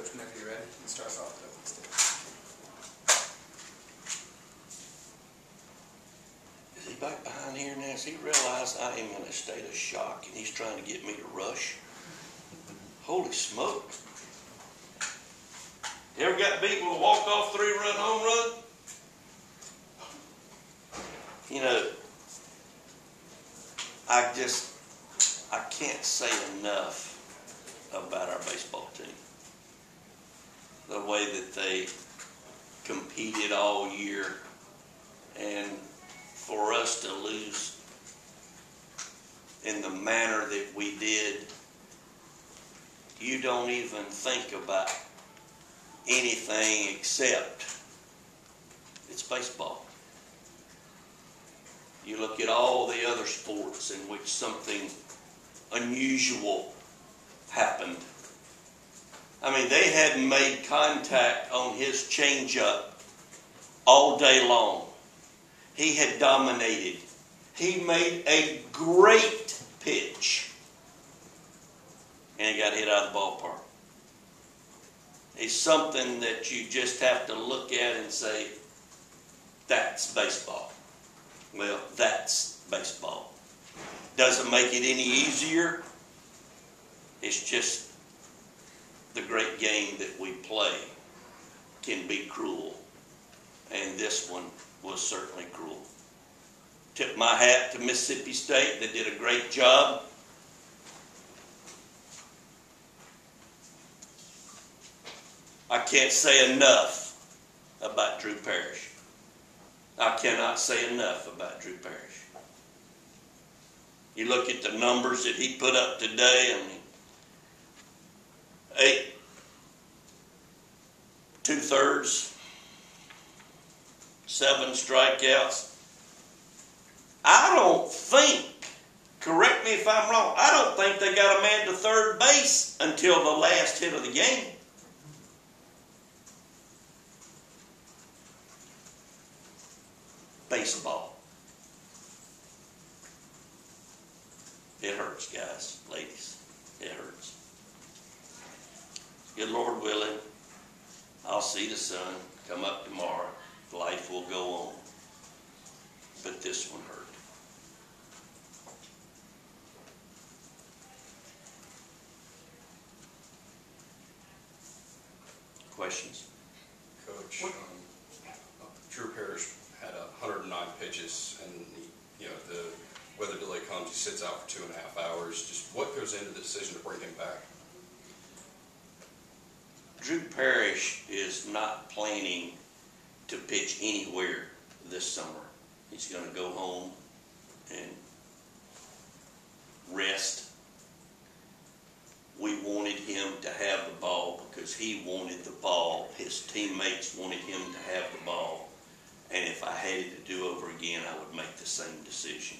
Coach, whenever you're ready, you can start off with opening statement. Is he back behind here now? Has he realized I am in a state of shock and he's trying to get me to rush? Holy smoke. You ever got beat with a walk-off 3-run home run? You know, I can't say enough about our baseball team. The way that they competed all year, and for us to lose in the manner that we did, you don't even think about anything except it's baseball. You look at all the other sports in which something unusual happened. I mean, they hadn't made contact on his changeup all day long. He had dominated. He made a great pitch, and he got hit out of the ballpark. It's something that you just have to look at and say, that's baseball. Well, that's baseball. Doesn't make it any easier. It's just the great game that we play can be cruel. And this one was certainly cruel. Tip my hat to Mississippi State. They did a great job. I can't say enough about Drew Parrish. I cannot say enough about Drew Parrish. You look at the numbers that he put up today, I mean, 8 2/3, 7 strikeouts. I don't think, correct me if I'm wrong, I don't think they got a man to third base until the last hit of the game. Baseball. It hurts, guys, ladies. It hurts. Good Lord willing, I'll see the sun come up tomorrow. Life will go on. But this one hurt. Questions? Coach, Drew Parrish had 109 pitches, and the weather delay comes, he sits out for 2.5 hours. Just what goes into the decision to bring him back? Drew Parrish is not planning to pitch anywhere this summer. He's going to go home and rest. We wanted him to have the ball because he wanted the ball. His teammates wanted him to have the ball. And if I had it to do over again, I would make the same decision.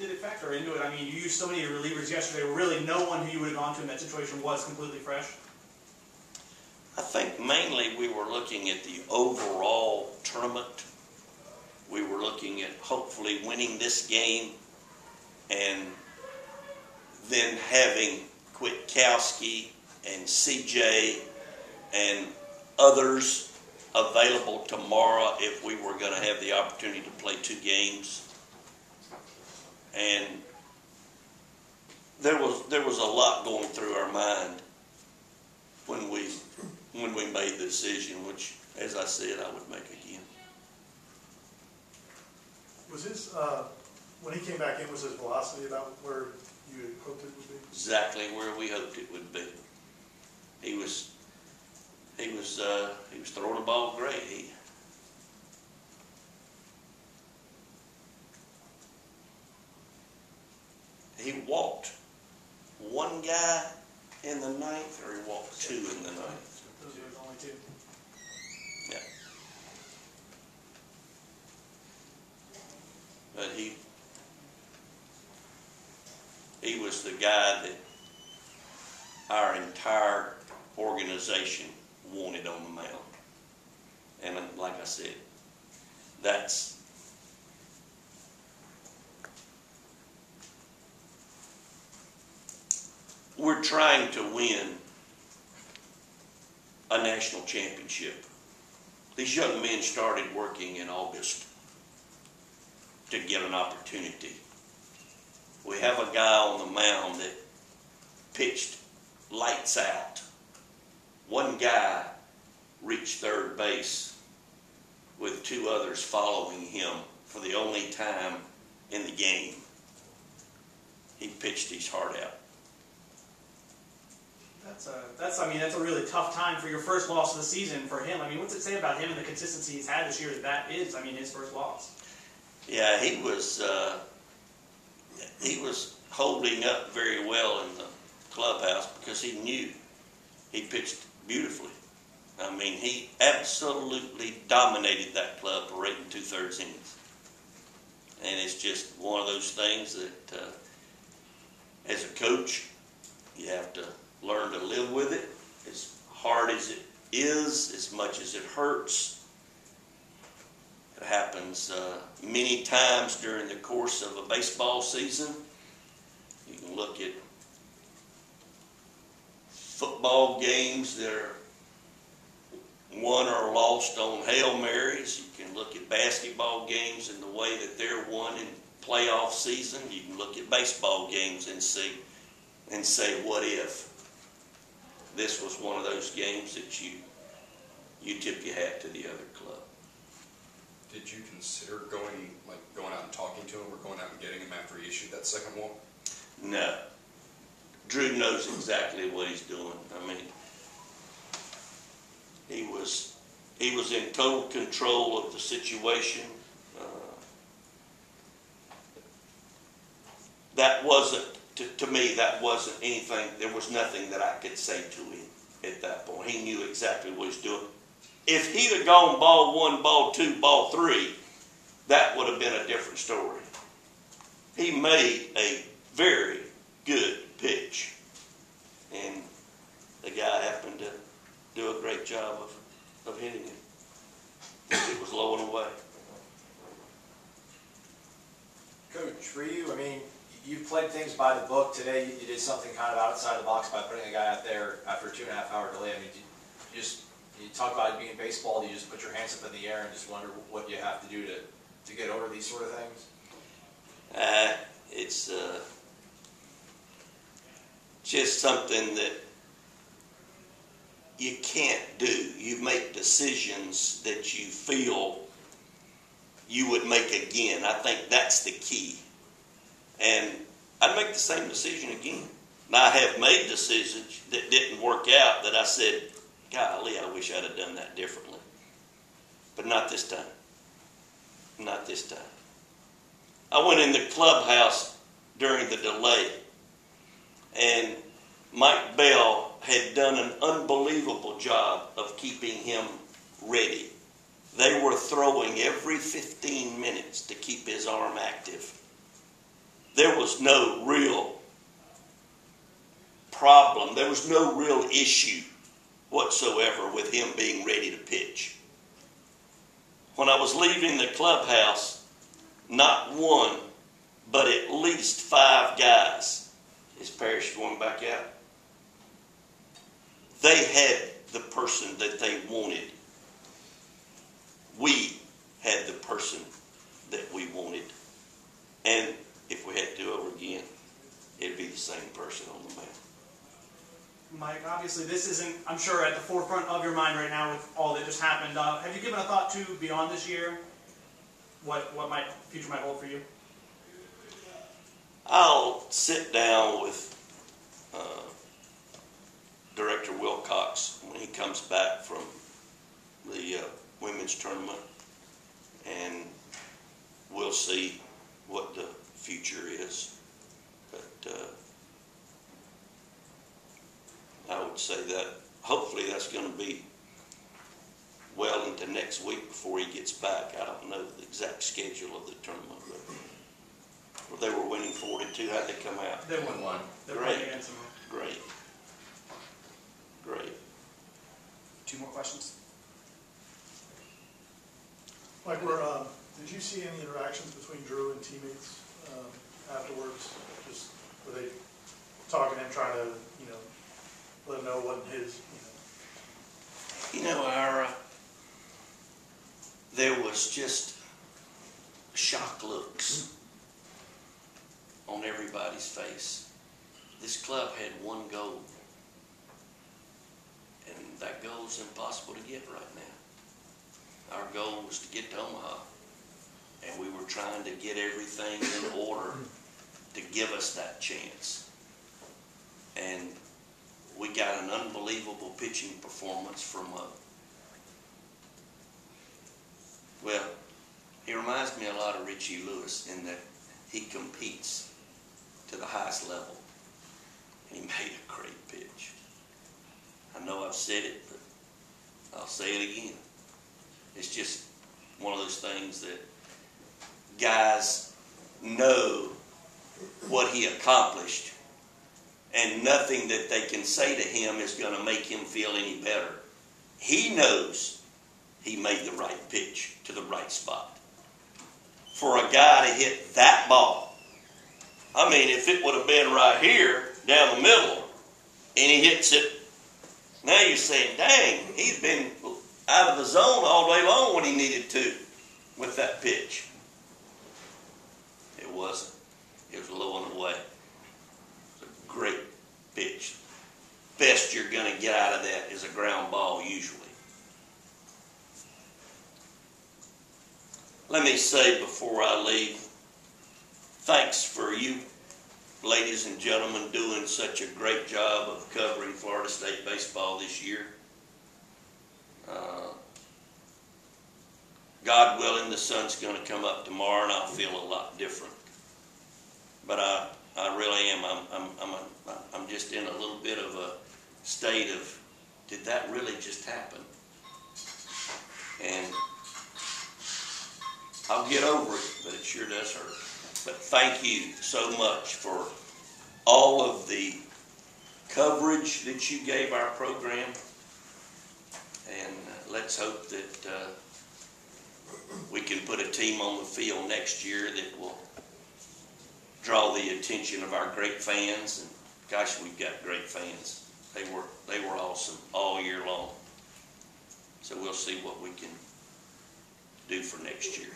Did it factor into it? I mean, you used so many relievers yesterday where really no one who you would have gone to in that situation was completely fresh. I think mainly we were looking at the overall tournament. We were looking at hopefully winning this game and then having Kwiatkowski and CJ and others available tomorrow if we were going to have the opportunity to play 2 games. And there was a lot going through our mind when we made the decision, which, as I said, I would make again. Was his when he came back in, was his velocity about where you had hoped it would be? Exactly where we hoped it would be. He was throwing the ball great. He walked one guy in the 9th, or he walked 2 in the 9th. Those are the only 2. Yeah. But he was the guy that our entire organization wanted on the mound. And like I said, we're trying to win a national championship. These young men started working in August to get an opportunity. We have a guy on the mound that pitched lights out. One guy reached third base with two others following him for the only time in the game. He pitched his heart out. That's a really tough time for your first loss of the season for him. I mean, what's it say about him and the consistency he's had this year that is, his first loss? Yeah, he was holding up very well in the clubhouse because he knew he pitched beautifully. I mean, he absolutely dominated that club for 8 2/3 innings. And it's just one of those things that, as a coach, you have to learn to live with it. As hard as it is, as much as it hurts, it happens many times during the course of a baseball season. You can look at football games that are won or lost on Hail Marys. You can look at basketball games and the way that they're won in playoff season. You can look at baseball games and say, what if this was one of those games that you tip your hat to the other club? Did you consider going out and talking to him or going out and getting him after he issued that second walk? No. Drew knows exactly what he's doing. I mean, he was in total control of the situation. That wasn't, to me, that wasn't anything, there was nothing that I could say to him at that point. He knew exactly what he's doing. If he'd have gone ball 1, ball 2, ball 3, that would have been a different story. He made a very good pitch. And the guy happened to do a great job of hitting it. It was low and away. Coach, for you, you've played things by the book. Today you did something kind of outside the box by putting a guy out there after a 2.5 hour delay. You talk about it being baseball, do you just put your hands up in the air and just wonder what you have to do to get over these sort of things? It's just something that you can't do. You make decisions that you feel you would make again. I think that's the key. And I'd make the same decision again. Now, I have made decisions that didn't work out that I said, golly, I wish I'd have done that differently. But not this time. Not this time. I went in the clubhouse during the delay, and Mike Bell had done an unbelievable job of keeping him ready. They were throwing every 15 minutes to keep his arm active. There was no real problem. There was no real issue whatsoever with him being ready to pitch. When I was leaving the clubhouse, not one, but at least 5 guys, is Parrish going back out? They had the person that they wanted. We had the person that we wanted. And if we had to do it over again, it'd be the same person on the mound. Mike, obviously this isn't, I'm sure, at the forefront of your mind right now with all that just happened. Have you given a thought to, beyond this year, what future might hold for you? I'll sit down with Director Wilcox when he comes back from the women's tournament, and we'll see what the future is. But I would say that hopefully that's going to be well into next week before he gets back. I don't know the exact schedule of the tournament, but they were winning 4-2. How'd they come out? They won 1. They're Great. playing against them. Great. Great. 2 more questions? Like, did you see any interactions between Drew and teammates afterwards? Just were they talking and trying to, let him know it wasn't his, You know, there was just shock looks on everybody's face. This club had one goal, and that goal is impossible to get right now. Our goal was to get to Omaha, and we were trying to get everything in order to give us that chance. And we got an unbelievable pitching performance from well, he reminds me a lot of Richie Lewis in that he competes to the highest level. He made a great pitch. I know I've said it, but I'll say it again. It's just one of those things that guys know what he accomplished, and nothing that they can say to him is going to make him feel any better. He knows he made the right pitch to the right spot. For a guy to hit that ball, I mean, if it would have been right here, down the middle, and he hits it, now you're saying, dang, he's been out of the zone all day long when he needed to with that pitch. It wasn't. It was low and away. It was a great pitch. Best you're going to get out of that is a ground ball usually. Let me say before I leave, thanks for you, ladies and gentlemen, doing such a great job of covering Florida State baseball this year. God willing, the sun's going to come up tomorrow, and I'll feel a lot different. But I really am. I'm just in a little bit of a state of, did that really just happen? And I'll get over it, but it sure does hurt. But thank you so much for all of the coverage that you gave our program. And let's hope that we can put a team on the field next year that will draw the attention of our great fans. And gosh, we've got great fans. They were awesome all year long. So we'll see what we can do for next year.